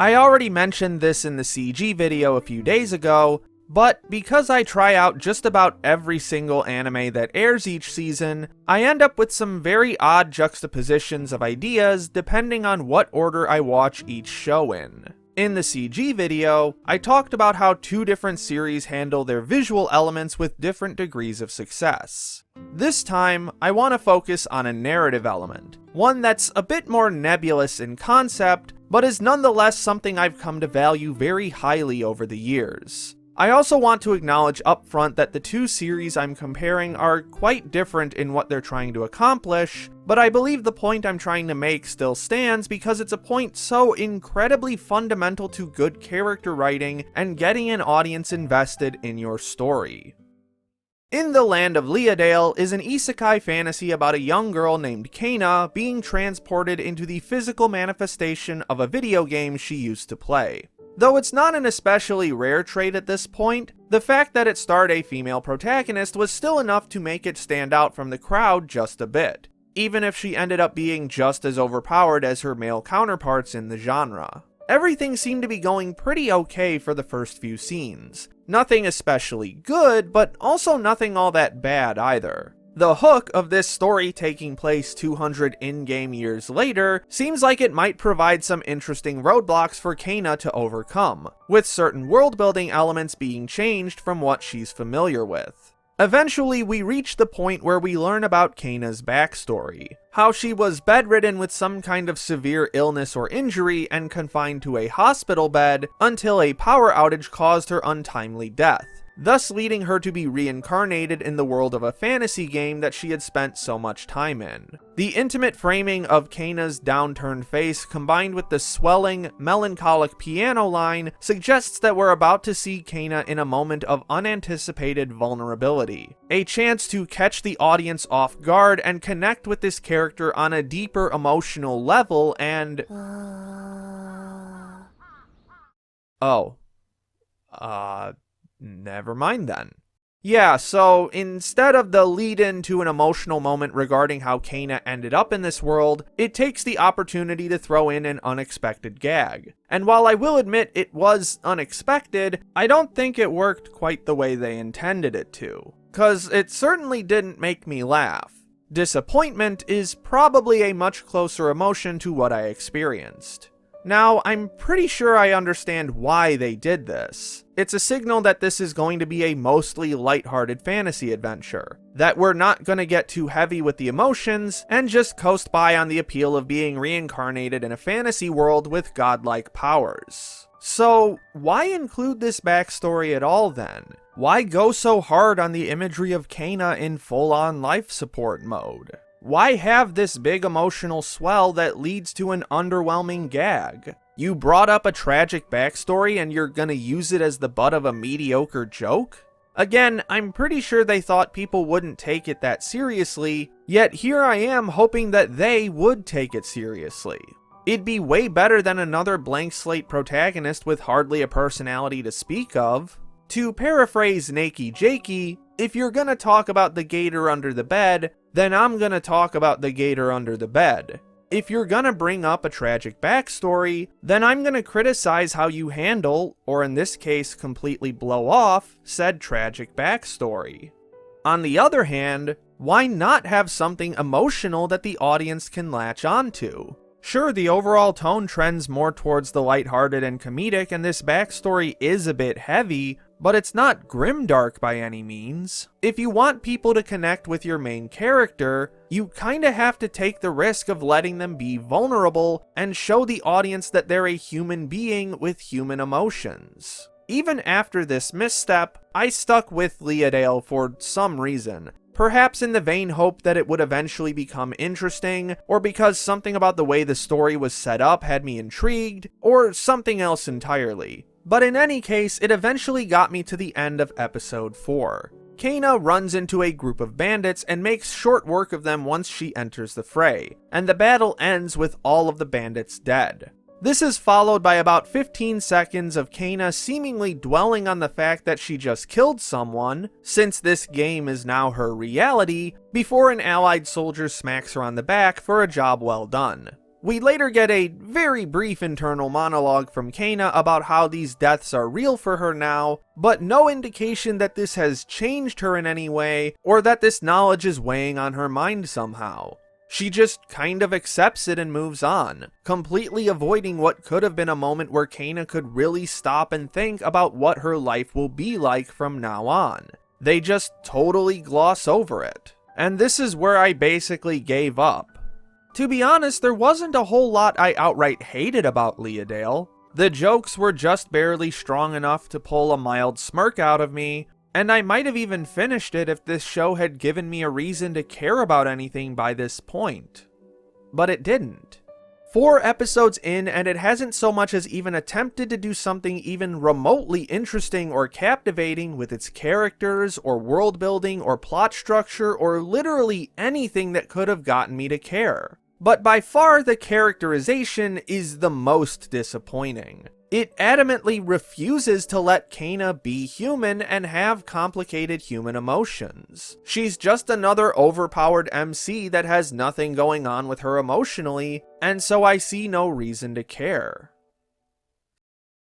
I already mentioned this in the CG video a few days ago, but because I try out just about every single anime that airs each season, I end up with some very odd juxtapositions of ideas depending on what order I watch each show in. In the CG video, I talked about how two different series handle their visual elements with different degrees of success. This time, I want to focus on a narrative element, one that's a bit more nebulous in concept, but is nonetheless something I've come to value very highly over the years. I also want to acknowledge upfront that the two series I'm comparing are quite different in what they're trying to accomplish, but I believe the point I'm trying to make still stands because it's a point so incredibly fundamental to good character writing and getting an audience invested in your story. In the Land of Leodale is an isekai fantasy about a young girl named Kana being transported into the physical manifestation of a video game she used to play. Though it's not an especially rare trait at this point, the fact that it starred a female protagonist was still enough to make it stand out from the crowd just a bit, even if she ended up being just as overpowered as her male counterparts in the genre. Everything seemed to be going pretty okay for the first few scenes. Nothing especially good, but also nothing all that bad either. The hook of this story taking place 200 in-game years later seems like it might provide some interesting roadblocks for Kana to overcome, with certain world-building elements being changed from what she's familiar with. Eventually, we reach the point where we learn about Kana's backstory, how she was bedridden with some kind of severe illness or injury and confined to a hospital bed until a power outage caused her untimely death, thus leading her to be reincarnated in the world of a fantasy game that she had spent so much time in. The intimate framing of Kana's downturned face combined with the swelling, melancholic piano line suggests that we're about to see Kana in a moment of unanticipated vulnerability, a chance to catch the audience off guard and connect with this character on a deeper emotional level and... Never mind then. Yeah, so instead of the lead-in to an emotional moment regarding how Kana ended up in this world, it takes the opportunity to throw in an unexpected gag. And while I will admit it was unexpected, I don't think it worked quite the way they intended it to. 'Cause it certainly didn't make me laugh. Disappointment is probably a much closer emotion to what I experienced. Now, I'm pretty sure I understand why they did this. It's a signal that this is going to be a mostly lighthearted fantasy adventure, that we're not going to get too heavy with the emotions and just coast by on the appeal of being reincarnated in a fantasy world with godlike powers. So, why include this backstory at all then? Why go so hard on the imagery of Kana in full-on life support mode? Why have this big emotional swell that leads to an underwhelming gag? You brought up a tragic backstory and you're gonna use it as the butt of a mediocre joke? Again, I'm pretty sure they thought people wouldn't take it that seriously, yet here I am hoping that they would take it seriously. It'd be way better than another blank slate protagonist with hardly a personality to speak of. To paraphrase Nakey Jakey, if you're gonna talk about the gator under the bed, then I'm gonna talk about the gator under the bed. If you're gonna bring up a tragic backstory, then I'm gonna criticize how you handle, or in this case completely blow off, said tragic backstory. On the other hand, why not have something emotional that the audience can latch onto? Sure, the overall tone trends more towards the lighthearted and comedic, and this backstory is a bit heavy, but it's not grimdark by any means. If you want people to connect with your main character, you kinda have to take the risk of letting them be vulnerable and show the audience that they're a human being with human emotions. Even after this misstep, I stuck with Leodale for some reason. Perhaps in the vain hope that it would eventually become interesting, or because something about the way the story was set up had me intrigued, or something else entirely. But in any case, it eventually got me to the end of episode 4. Kana runs into a group of bandits and makes short work of them once she enters the fray, and the battle ends with all of the bandits dead. This is followed by about 15 seconds of Kana seemingly dwelling on the fact that she just killed someone, since this game is now her reality, before an allied soldier smacks her on the back for a job well done. We later get a very brief internal monologue from Kana about how these deaths are real for her now, but no indication that this has changed her in any way, or that this knowledge is weighing on her mind somehow. She just kind of accepts it and moves on, completely avoiding what could have been a moment where Kana could really stop and think about what her life will be like from now on. They just totally gloss over it. And this is where I basically gave up. To be honest, there wasn't a whole lot I outright hated about Leadale. The jokes were just barely strong enough to pull a mild smirk out of me, and I might have even finished it if this show had given me a reason to care about anything by this point. But it didn't. 4 episodes in, and it hasn't so much as even attempted to do something even remotely interesting or captivating with its characters, or world building, or plot structure, or literally anything that could have gotten me to care. But by far, the characterization is the most disappointing. It adamantly refuses to let Kana be human and have complicated human emotions. She's just another overpowered MC that has nothing going on with her emotionally, and so I see no reason to care.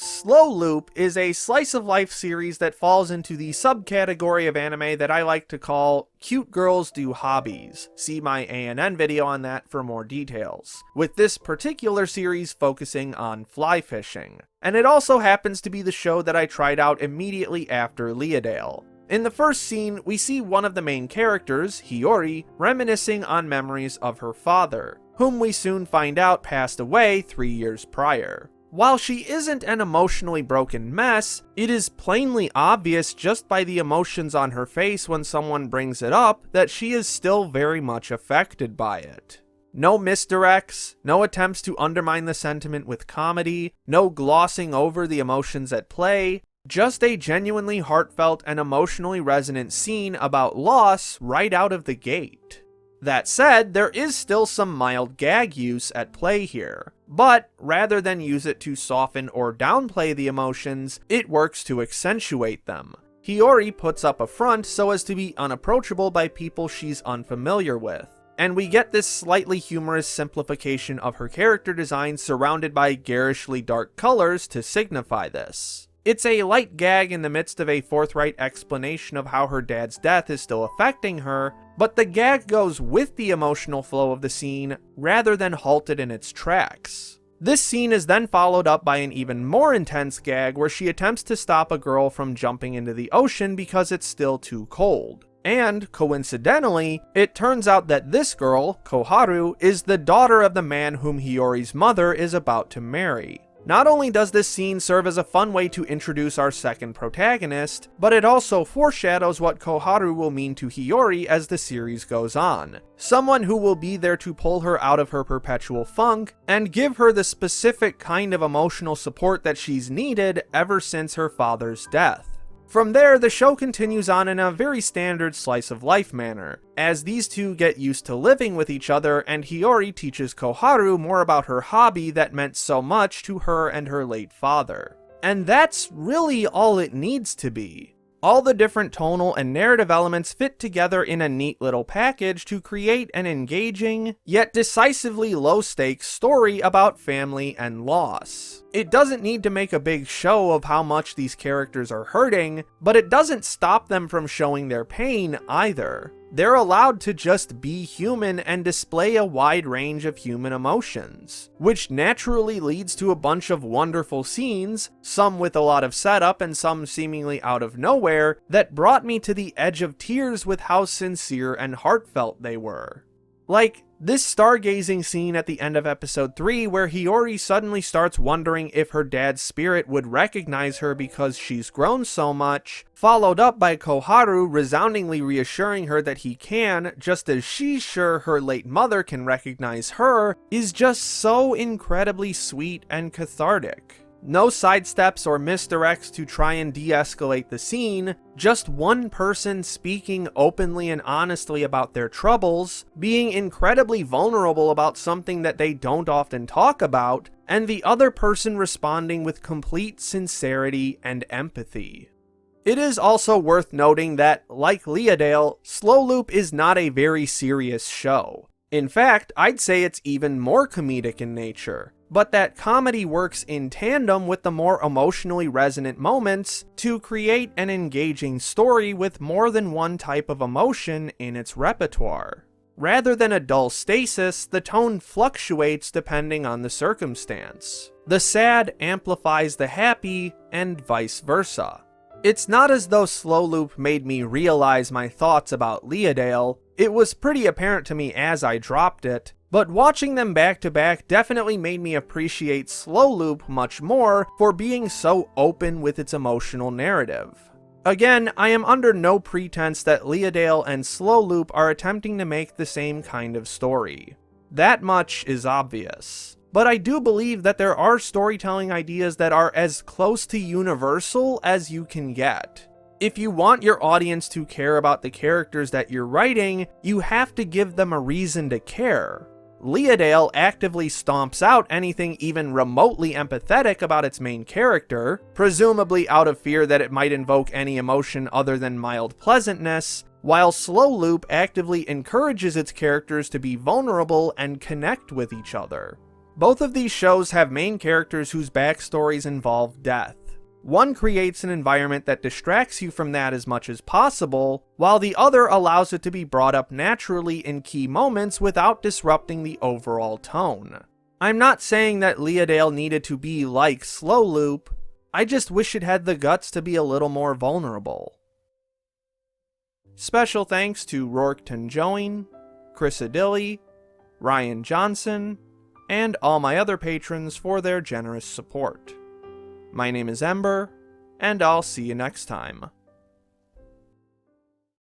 Slow Loop is a slice-of-life series that falls into the subcategory of anime that I like to call Cute Girls Do Hobbies. See my ANN video on that for more details, with this particular series focusing on fly fishing. And it also happens to be the show that I tried out immediately after Leadale. In the first scene, we see one of the main characters, Hiyori, reminiscing on memories of her father, whom we soon find out passed away 3 years prior. While she isn't an emotionally broken mess, it is plainly obvious just by the emotions on her face when someone brings it up that she is still very much affected by it. No misdirects, no attempts to undermine the sentiment with comedy, no glossing over the emotions at play, just a genuinely heartfelt and emotionally resonant scene about loss right out of the gate. That said, there is still some mild gag use at play here, but rather than use it to soften or downplay the emotions, it works to accentuate them. Hiyori puts up a front so as to be unapproachable by people she's unfamiliar with, and we get this slightly humorous simplification of her character design surrounded by garishly dark colors to signify this. It's a light gag in the midst of a forthright explanation of how her dad's death is still affecting her, but the gag goes with the emotional flow of the scene rather than halt it in its tracks. This scene is then followed up by an even more intense gag where she attempts to stop a girl from jumping into the ocean because it's still too cold. And, coincidentally, it turns out that this girl, Koharu, is the daughter of the man whom Hiyori's mother is about to marry. Not only does this scene serve as a fun way to introduce our second protagonist, but it also foreshadows what Koharu will mean to Hiyori as the series goes on. Someone who will be there to pull her out of her perpetual funk and give her the specific kind of emotional support that she's needed ever since her father's death. From there, the show continues on in a very standard slice-of-life manner, as these two get used to living with each other and Hiyori teaches Koharu more about her hobby that meant so much to her and her late father. And that's really all it needs to be. All the different tonal and narrative elements fit together in a neat little package to create an engaging, yet decisively low-stakes story about family and loss. It doesn't need to make a big show of how much these characters are hurting, but it doesn't stop them from showing their pain either. They're allowed to just be human and display a wide range of human emotions, which naturally leads to a bunch of wonderful scenes, some with a lot of setup and some seemingly out of nowhere, that brought me to the edge of tears with how sincere and heartfelt they were. Like, this stargazing scene at the end of episode 3 where Hiyori suddenly starts wondering if her dad's spirit would recognize her because she's grown so much, followed up by Koharu resoundingly reassuring her that he can, just as she's sure her late mother can recognize her, is just so incredibly sweet and cathartic. No sidesteps or misdirects to try and de-escalate the scene, just one person speaking openly and honestly about their troubles, being incredibly vulnerable about something that they don't often talk about, and the other person responding with complete sincerity and empathy. It is also worth noting that, like Leadale, Slow Loop is not a very serious show. In fact, I'd say it's even more comedic in nature, but that comedy works in tandem with the more emotionally resonant moments to create an engaging story with more than one type of emotion in its repertoire. Rather than a dull stasis, the tone fluctuates depending on the circumstance. The sad amplifies the happy, and vice versa. It's not as though Slow Loop made me realize my thoughts about Leodale. It was pretty apparent to me as I dropped it, but watching them back to back definitely made me appreciate Slow Loop much more for being so open with its emotional narrative. Again, I am under no pretense that Leodale and Slow Loop are attempting to make the same kind of story. That much is obvious. But I do believe that there are storytelling ideas that are as close to universal as you can get. If you want your audience to care about the characters that you're writing, you have to give them a reason to care. Leodale actively stomps out anything even remotely empathetic about its main character, presumably out of fear that it might invoke any emotion other than mild pleasantness, while Slow Loop actively encourages its characters to be vulnerable and connect with each other. Both of these shows have main characters whose backstories involve death. One creates an environment that distracts you from that as much as possible, while the other allows it to be brought up naturally in key moments without disrupting the overall tone. I'm not saying that Leodale needed to be like Slow Loop, I just wish it had the guts to be a little more vulnerable. Special thanks to Rourketon Join, Chris Adilli, Ryan Johnson, and all my other patrons for their generous support. My name is Ember, and I'll see you next time.